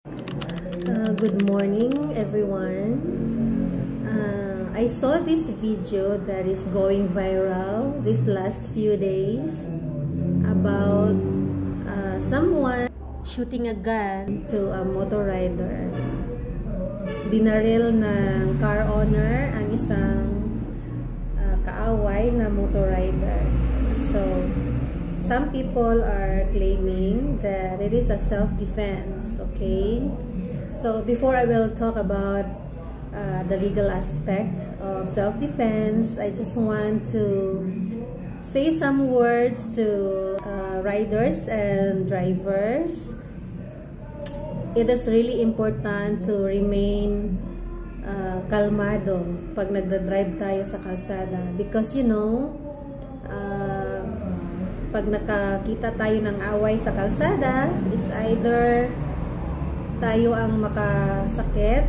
Good morning, everyone. I saw this video that is going viral these last few days about someone shooting a gun to a motor rider. Binaril ng car owner ang isang kaaway na motor rider. So, some people are claiming that it is a self-defense, okay? So, before I will talk about the legal aspect of self-defense, I just want to say some words to riders and drivers. It is really important to remain kalmado pag nagda-drive tayo sa kalsada because you know, pag nakakita tayo ng away sa kalsada, it's either tayo ang makasakit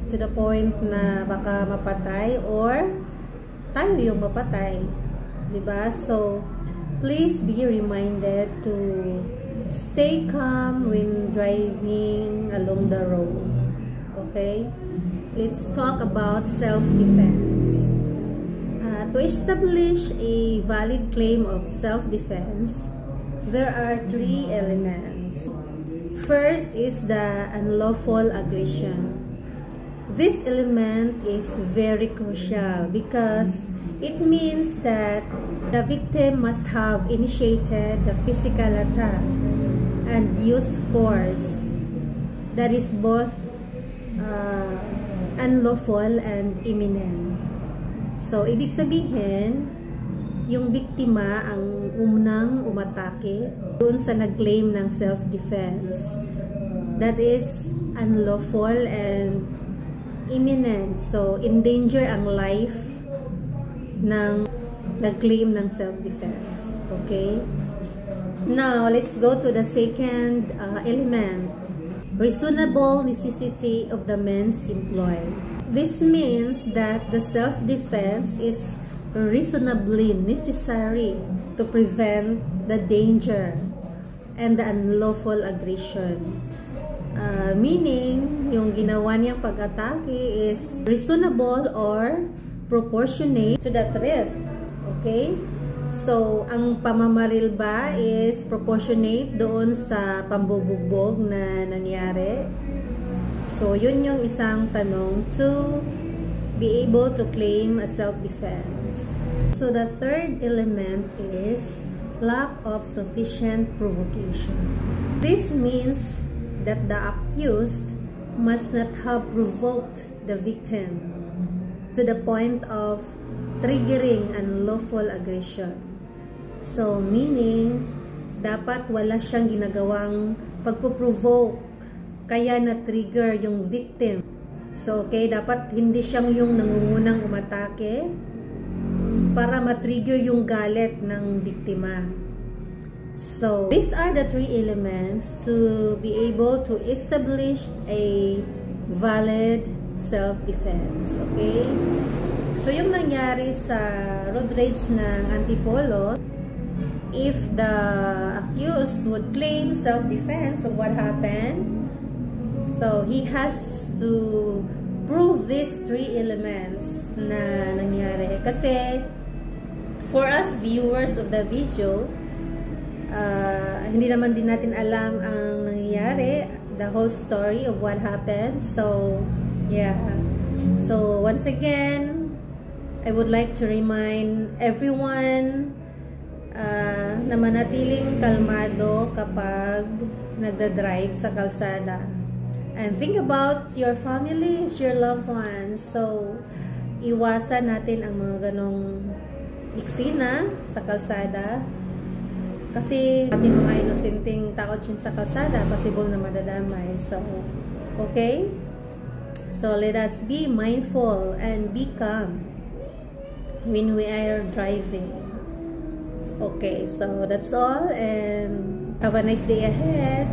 to the point na baka mapatay or tayo yung mapatay, diba? So please be reminded to stay calm when driving along the road. Okay, let's talk about self-defense. To establish a valid claim of self-defense, there are three elements. First is the unlawful aggression. This element is very crucial because it means that the victim must have initiated the physical attack and used force that is both unlawful and imminent. So, ibig sabihin, yung biktima ang unang umatake doon sa nag-claim ng self-defense. That is unlawful and imminent. So, endanger ang life ng nag-claim ng self-defense. Okay? Now, let's go to the second element. Reasonable necessity of the means employed. This means that the self-defense is reasonably necessary to prevent the danger and the unlawful aggression. Meaning, yung ginawa niyang pag-atake is reasonable or proportionate to the threat. Okay? So, ang pamamaril ba is proportionate doon sa pambubugbog na nangyari? So, yun yung isang tanong to be able to claim a self-defense. So, the third element is lack of sufficient provocation. This means that the accused must not have provoked the victim to the point of triggering unlawful aggression. So, meaning, dapat wala siyang ginagawang pagpuprovoke kaya na-trigger yung victim. So, okay, dapat hindi siyang yung nangungunang umatake para ma-trigger yung galit ng biktima. So, these are the three elements to be able to establish a valid self-defense. Okay? So, yung nangyari sa road rage ng Antipolo, if the accused would claim self-defense of what happened, so he has to prove these three elements na nangyari. Kasi, for us viewers of the video, hindi naman din natin alam ang nangyayari, the whole story of what happened. So, yeah. So, once again, I would like to remind everyone na manatiling kalmado kapag nagda-drive sa kalsada. And think about your families, your loved ones. So, iwasan natin ang mga ganong eksena sa kalsada. Kasi ating mga inosenteng takot yun sa kalsada, possible na madadamay. So, okay? So, let us be mindful and be calm when we are driving. Okay, so that's all and have a nice day ahead.